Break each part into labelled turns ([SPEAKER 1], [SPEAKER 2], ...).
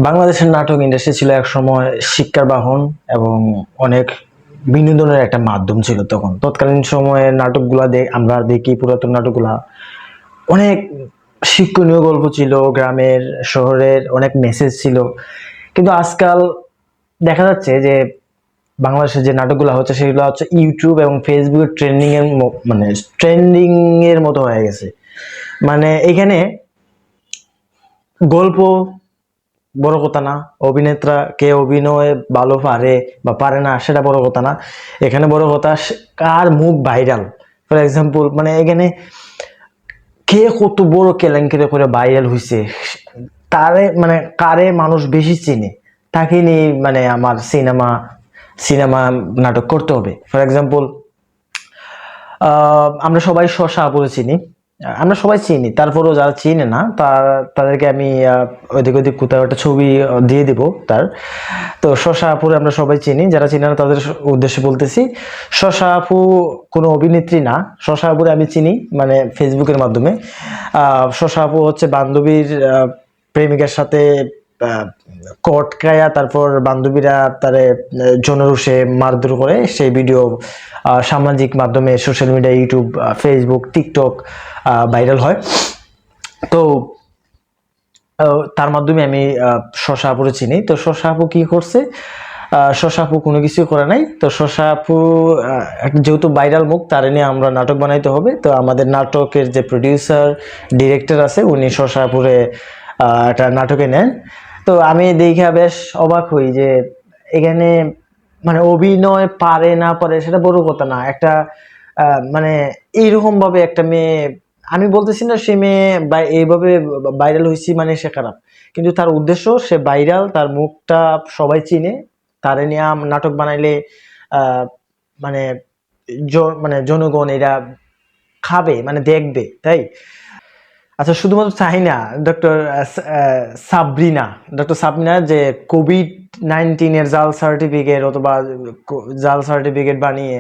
[SPEAKER 1] বাংলাদেশের নাটক ইন্ডাস্ট্রি ছিল এক সময় শিক্ষার বাহন এবং অনেক বিনোদনের একটা মাধ্যম ছিল। তৎকালীন সময়ে নাটকগুলা আমরা দেখি, পুরাতন নাটকগুলা অনেক শিক্ষণীয় গল্প ছিল, গ্রামের শহরের অনেক মেসেজ ছিল। কিন্তু আজকাল দেখা যাচ্ছে যে বাংলাদেশের যে নাটকগুলো হচ্ছে সেগুলো হচ্ছে ইউটিউব এবং ফেসবুকের ট্রেন্ডিং এর মতো হয়ে গেছে। মানে এখানে গল্প বড় কথা না, অভিনেতা কে অভিনয় ভালো পারে বা পারে না সেটা বড় কথা না। এখানে বড় কথা কার মুখ ভাইরাল। ফর এক্সাম্পল, মানে এখানে কে কত বড় কেলেঙ্কারি করে ভাইরাল হয়েছে, তারে মানে কারে মানুষ বেশি চিনে, তাকে নিয়ে মানে আমার সিনেমা সিনেমা নাটক করতে হবে। ফর এক্সাম্পল, আমরা সবাই শশা বলে চিনি, আমরা সবাই চিনি, তারপরেও যারা চিনে না তাদেরকে আমি ওদিক ওদিক কোথাও একটা ছবি দিয়ে দিব তার। তো শশা আপুরে আমরা সবাই চিনি, যারা চিনে না তাদের উদ্দেশ্যে বলতেছি, শশা আপু কোনো অভিনেত্রী না। শশা আপুরে আমি চিনি মানে ফেসবুকের মাধ্যমে। শশা আপু হচ্ছে বান্ধবীর প্রেমিকার সাথে কট খায়া, তারপর বান্ধবীরা তারে জনরুষে মারধর করে, সেই ভিডিও সামাজিক মাধ্যমে, social media, YouTube, Facebook, TikTok viral হয়। তো তার মাধ্যমে আমি শশা আপুরে চিনি। তো শশা আপু কি করছে? শশা আপু কোনো কিছু করে নাই। তো শশা আপু যেহেতু ভাইরাল মুখ, তার নিয়ে আমরা নাটক বানাইতে হবে। তো আমাদের নাটকের যে প্রডিউসার ডিরেক্টর আছে, উনি শশা আপুরে একটা নাটকে নেন। তো আমি দেখে বেশ অবাক হই যে এখানে মানে অভিনয় পারে না পারে সেটা বড় কথা না, একটা মানে এইরকম ভাবে একটা মেয়ে, আমি বলতেছি না সে মেয়ে বা এইভাবে ভাইরাল হয়েছি মানে সে খারাপ, কিন্তু তার উদ্দেশ্য সে ভাইরাল, তার মুখটা সবাই চিনে, তারে নিয়ে নাটক বানাইলে আহ মানে মানে জনগণ এরা খাবে, মানে দেখবে, তাই। আচ্ছা, শুধুমাত্র তাই না, ডক্টর সাবরিনা ডক্টর সাবরিনা যে কোভিড-19 এর জাল সার্টিফিকেট অথবা জাল সার্টিফিকেট বানিয়ে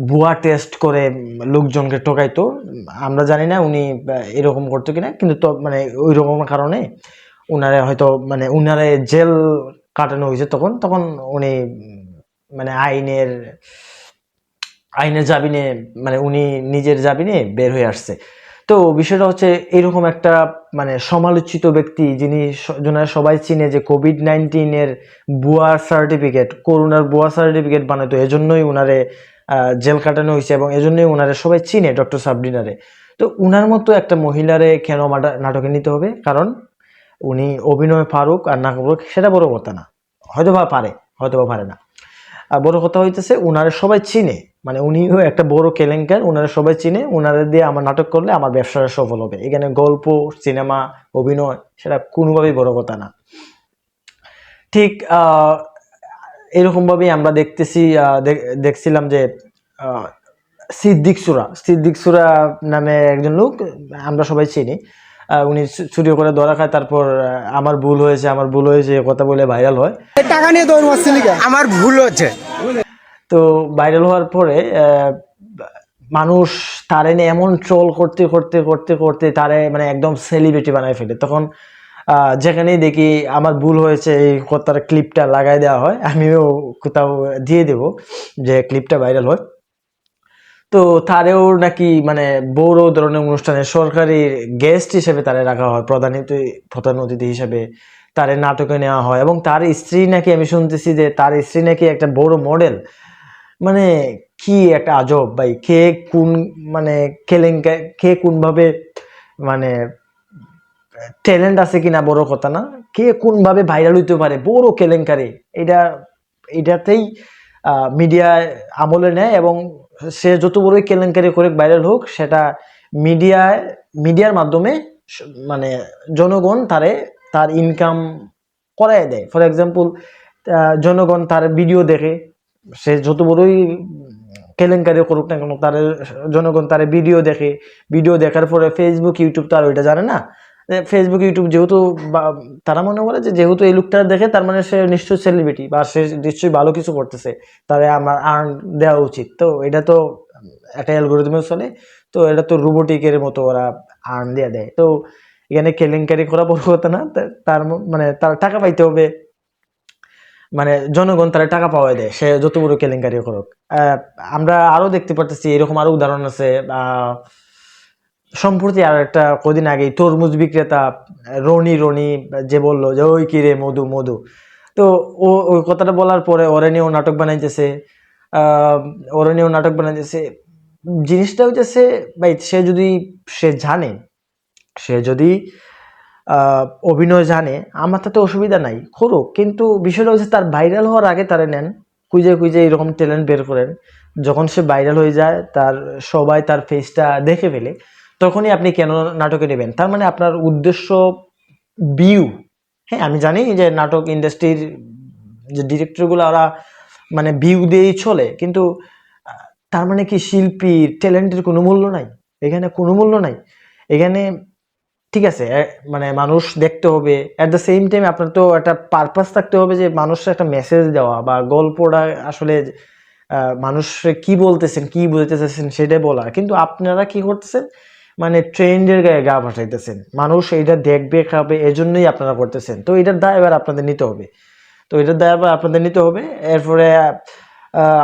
[SPEAKER 1] ভুয়া টেস্ট করে লোকজনকে ঠকাইতো। আমরা জানি না উনি এরকম করতো কিনা, কিন্তু তো মানে ওই রকম কারণে উনারে হয়তো মানে উনারে জেল কাটানো হয়েছে। তখন তখন উনি মানে আইনের জামিনে, মানে উনি নিজের জামিনে বের হয়ে আসছে। তো বিষয়টা হচ্ছে এরকম একটা মানে সমালোচিত ব্যক্তি, যিনি সবাই চিনে যে কোভিড-19 এর ভুয়া সার্টিফিকেট, করোনার ভুয়া সার্টিফিকেট বানাতো, এজন্যই উনারে জেল কাটানো হয়েছে এবং এজন্যই উনারে সবাই চিনে, ডক্টর সাবরিনারে। তো উনার মতো একটা মহিলারে কেন নাটকে নিতে হবে? কারণ উনি অভিনয় পারুক আর না পারুক সেটা বড় কথা না, হয়তোবা পারে, হয়তোবা পারে না। আর বড় কথা হইতেছে উনারে সবাই চিনে, মানে উনিও একটা বড় কেলেঙ্কার, উনারে সবাই চিনে, উনারে দিয়ে আমার নাটক করলে আমার ব্যবসাটা সফল হবে। এখানে গল্প, সিনেমা, অভিনয় সেটা কোনোভাবেই বড় কথা না। ঠিক এরকম ভাবেই আমরা দেখছিলাম যে সিদ্দিক সুরা নামে একজন লোক, আমরা সবাই চিনি। উনি চুরি করে ধরা খায়, তারপর আমার ভুল হয়েছে কথা বলে ভাইরাল হয়।
[SPEAKER 2] টাকা নিয়ে দৌড় মারছি লিগা আমার ভুল হচ্ছে।
[SPEAKER 1] তো ভাইরাল হওয়ার পরে মানুষ তারে নিয়ে এমন ট্রোল করতে করতে করতে করতে তারে মানে একদম সেলিব্রিটি বানায় ফেলে। তখন যেখানেই দেখি আমার ভুল হয়েছে এই কথার ক্লিপটা লাগাই দেওয়া হয়, আমিও কোথাও দিয়ে দেব যে ক্লিপটা ভাইরাল হয়। তো তারেও নাকি মানে বড় ধরনের অনুষ্ঠানে সরকারি গেস্ট হিসেবে তারে রাখা হয়, প্রধান অতিথি হিসেবে তারে নাটকে নেওয়া হয়। এবং তার স্ত্রী নাকি, আমি শুনতেছি যে তার স্ত্রী নাকি একটা বড় মডেল। মানে কি একটা আজব ভাই, কে কোন মানে কে কোন ভাবে মানে ট্যালেন্ট আছে কিনা বড় কথা না, কে কোন ভাবে ভাইরাল হইতে পারে বড় কেলেঙ্কারি, এটা এটাতেই মিডিয়া আমলে নেয়। এবং সে যত বড়ই কেলেঙ্কারি করে ভাইরাল হোক, সেটা মিডিয়ার মাধ্যমে মানে জনগণ তার ইনকাম করায় দেয়। ফর এক্সাম্পল, জনগণ তার ভিডিও দেখে, সে যত বড়ই কেলেঙ্কারি করুক না কেন, তার জনগণ তার ভিডিও দেখার পরে ফেসবুক, ইউটিউব তো আর ওইটা জানে না। ফেসবুক, ইউটিউব যেহেতু তারা মনে করে যে যেহেতু এই লোকটা দেখে, তার মানে সে নিশ্চয়ই সেলিব্রিটি বা সে নিশ্চয়ই ভালো কিছু করতেছে, তাহলে আমার আর্ন দেওয়া উচিত। তো এটা তো একটা অ্যালগোরিদমে চলে, তো এটা তো রোবোটিকের মতো ওরা আর্ন দিয়ে দেয়। তো এখানে কেলেঙ্কারি করা বড় কথা না, তার মানে তার টাকা পাইতে হবে, মানে জনগণ তারা টাকা পাওয়া দেয়, সে যত বড় কেলেঙ্কারি করুক। আমরা আরো দেখতে পারতেছি, এরকম আরো উদাহরণ আছে। সম্প্রতি আর একটা কদিন আগে তরমুজ বিক্রেতা রনি রনি যে বললো যে ওই কিরে মধু মধু, তো ওই কথাটা বলার পরে ওরে নিয়েও নাটক বানাইতেছে, ওরে নিয়েও নাটক বানাইতেছে। জিনিসটা হইতেছে ভাই, সে জানে, সে যদি অভিনয় জানে, আমার তাতে অসুবিধা নাই, করুক। কিন্তু বিষয়টা হচ্ছে তার ভাইরাল হওয়ার আগে তারে নেন, খুঁজে খুঁজে এরকম ট্যালেন্ট বের করেন। যখন সে ভাইরাল হয়ে যায়, সবাই তার ফেসটা দেখে ফেলে, তখনই আপনি কেন নাটকে নেবেন? তার মানে আপনার উদ্দেশ্য ভিউ। হ্যাঁ, আমি জানি যে নাটক ইন্ডাস্ট্রির যে ডিরেক্টরগুলো ওরা মানে ভিউ দিয়েই চলে, কিন্তু তার মানে কি শিল্পীর ট্যালেন্টের কোনো মূল্য নাই? এখানে কোনো মূল্য নাই। এখানে ঠিক আছে, মানে মানুষ দেখতে হবে, অ্যাট দ্য সেম টাইম আপনার তো একটা পারপাস থাকতে হবে যে মানুষের একটা মেসেজ দেওয়া, বা গল্পটা আসলে মানুষ কি বলতেছেন, কি বুঝতে চাইছেন সেটাই বলা। কিন্তু আপনারা কি করতেছেন, মানে ট্রেন্ডের গায়ে গা ভাসাইতেছেন, মানুষ এইটা দেখবে খাবে, এজন্যই আপনারা করতেছেন। তো এটার দায় এবার আপনাদের নিতে হবে, এরপরে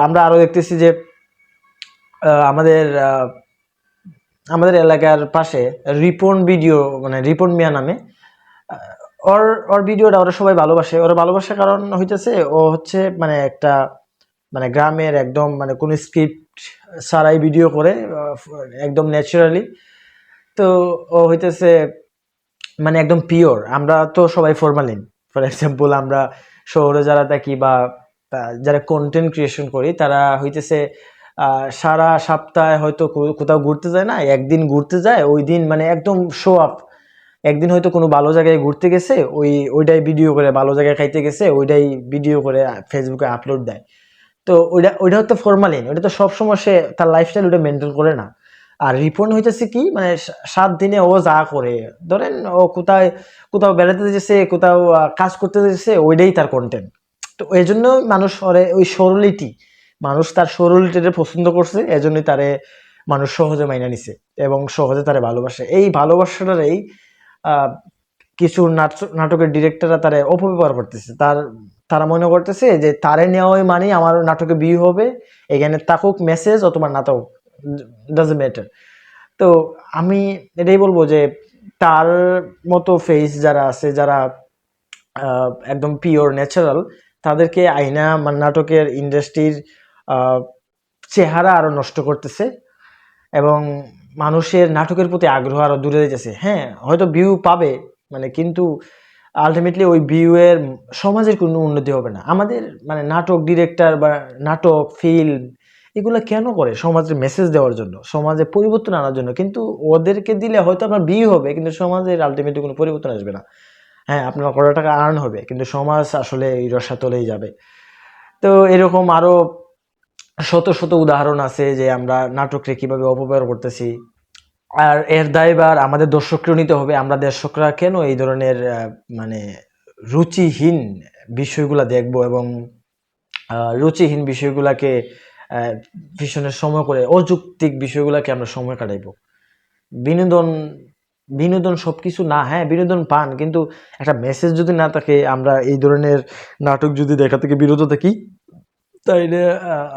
[SPEAKER 1] আমরা আরো দেখতেছি যে আমাদের আমাদের এলাকার পাশে রিপন ভিডিও, মানে রিপন মিয়া নামে, ওর ওর ভিডিওটা ওরা সবাই ভালোবাসে। ওরা ভালোবাসে কারণ হইতেছে ও হচ্ছে মানে একটা মানে গ্রামের একদম মানে কোনো স্ক্রিপ্ট ছাড়াই ভিডিও করে, একদম ন্যাচারালি। তো ও হইতেছে মানে একদম পিওর। আমরা তো সবাই ফরমালিন, ফর এক্সাম্পল আমরা শহরে যারা থাকি বা যারা কন্টেন্ট ক্রিয়েশন করি, তারা হইতেছে সারা সপ্তাহে হয়তো কোথাও ঘুরতে যায় না, একদিন ঘুরতে যায়, ওই দিন মানে একদম শো আপ। একদিন হয়তো কোনো ভালো জায়গায় ঘুরতে গেছে, ওইটাই ভিডিও করে, ভালো জায়গায় খাইতে গেছে ওইটাই ভিডিও করে ফেসবুকে আপলোড দেয়। তো ওইটা হচ্ছে ফরমালিন, ওইটা তো সবসময় সে তার লাইফস্টাইল ওইটা মেনটেন করে না। আর রিপন হইতেছে কি, মানে 7 দিনে ও যা করে, ধরেন ও কোথাও বেড়াতে যেছে, কোথাও কাজ করতে যেছে, ওইটাই তার কন্টেন্ট। তো এই জন্য মানুষ ওই সরলিটি, মানুষ তার সরলিটিকে পছন্দ করছে, এজন্যই তারে মানুষ সহজে মাইনা নিছে এবং সহজে তারে ভালোবাসে। এই ভালোবাসাটারই কিছু নাটকের ডিরেক্টররা তারা অপব্যবহার করতেছে। তারা মনে করতেছে যে তারে নেওয়াই মানে আমার নাটকে ভিউ হবে, এখানে থাকুক মেসেজ অথবা না থাকুক, ডাজন্ট ম্যাটার। তো আমি এটাই বলবো যে তার মতো ফেস যারা আছে, যারা একদম পিওর ন্যাচারাল, তাদেরকে আইনা মানে নাটকের ইন্ডাস্ট্রির চেহারা আরো নষ্ট করতেছে এবং মানুষের নাটকের প্রতি আগ্রহ আরো দূরে যেতেছে। হ্যাঁ, হয়তো ভিউ পাবে মানে, কিন্তু আলটিমেটলি ওই ভিউ এর সমাজের কোনো উন্নতি হবে না। আমাদের মানে নাটক ডিরেক্টর বা নাটক ফিল্ম এগুলো কেন করে? সমাজের মেসেজ দেওয়ার জন্য, সমাজে পরিবর্তন আনার জন্য। কিন্তু ওদেরকে দিলে হয়তো আপনার ভিউ হবে, কিন্তু সমাজের আলটিমেটলি কোনো পরিবর্তন আসবে না। হ্যাঁ, আপনার কত টাকা আর্ন হবে, কিন্তু সমাজ আসলে এই রসাতলেই যাবে। তো এরকম আরো শত শত উদাহরণ আছে যে আমরা নাটককে কিভাবে অপব্যবহার করতেছি। আর এর দায়ভার আমাদের দর্শককেও নিতে হবে। আমরা দর্শকরা কেন এই ধরনের মানে রুচিহীন বিষয়গুলা দেখবো এবং রুচিহীন বিষয়গুলাকে ভীষণের সময় করে অযৌক্তিক বিষয়গুলাকে আমরা সময় কাটাইবো। বিনোদন বিনোদন সবকিছু না, হ্যাঁ বিনোদন পান, কিন্তু একটা মেসেজ যদি না থাকে, আমরা এই ধরনের নাটক যদি দেখা থেকে বিরত থাকি, তাইলে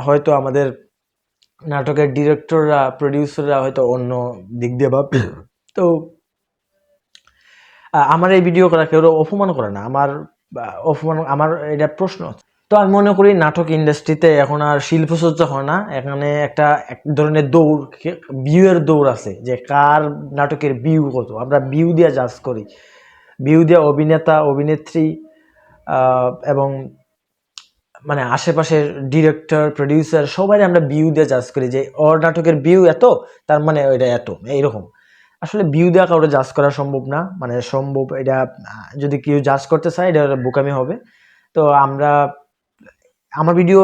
[SPEAKER 1] হয়তো আমাদের নাটকের ডিরেক্টররা, প্রডিউসাররা হয়তো অন্য দিক দিয়ে ভাববে। তো আমার এই ভিডিও করা কেউ অপমান করে না, আমার এটা প্রশ্ন। তো আমি মনে করি নাটক ইন্ডাস্ট্রিতে এখন আর শিল্পচর্চা হয় না, এখানে এক ধরনের দৌড়, ভিউ এর দৌড় আছে, যে কার নাটকের ভিউ কত, আমরা ভিউ দিয়ে জাজ করি, ভিউ দিয়ে অভিনেতা অভিনেত্রী এবং মানে আশেপাশের ডিরেক্টর প্রডিউসার সবাই আমরা ভিউ দিয়ে জাজ করি, যে ওর নাটকের ভিউ এত, তার মানে ওইটা এত, এইরকম। আসলে ভিউ দেওয়া কাউকে জাজ করা সম্ভব না, মানে সম্ভব এটা যদি কেউ জাজ করতে চায় এটা বোকামি হবে। তো আমার ভিডিও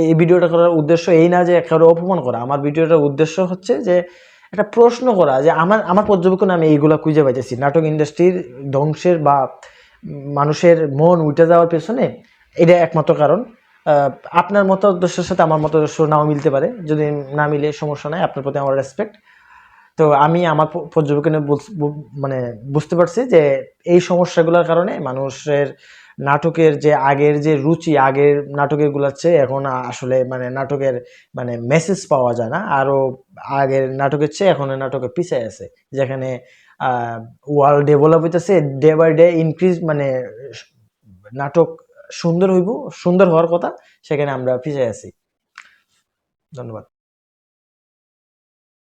[SPEAKER 1] এই ভিডিওটা করার উদ্দেশ্য এই না যে কারো অপমান করা। আমার ভিডিওটার উদ্দেশ্য হচ্ছে যে একটা প্রশ্ন করা, যে আমার পর্যবেক্ষণে আমি এইগুলা খুঁজে পাইতেছি নাটক ইন্ডাস্ট্রির ধ্বংসের বা মানুষের মন উঠে যাওয়ার পেছনে এটা একমাত্র কারণ। আপনার মতাদর্শের সাথে আমার মতাদর্শ নাও মিলতে পারে, যদি না মিলে সমস্যা নাই, আপনার প্রতি আমার রেসপেক্ট। তো আমি আমার পর্যবেক্ষণে মানে বুঝতে পারছি যে এই সমস্যাগুলোর কারণে মানুষের নাটকের যে আগের যে রুচি, আগের নাটকের গুলার চেয়ে এখন আসলে মানে নাটকের মানে মেসেজ পাওয়া যায় না। আরো আগের নাটকের চেয়ে এখন নাটকে পিছিয়ে আছে, যেখানে ওয়ার্ল্ড ডেভেলপ হইতেছে ডে বাই ডে ইনক্রিজ, মানে নাটক সুন্দর হওয়ার কথা, সেখানে আমরা পিছিয়ে আছি। ধন্যবাদ।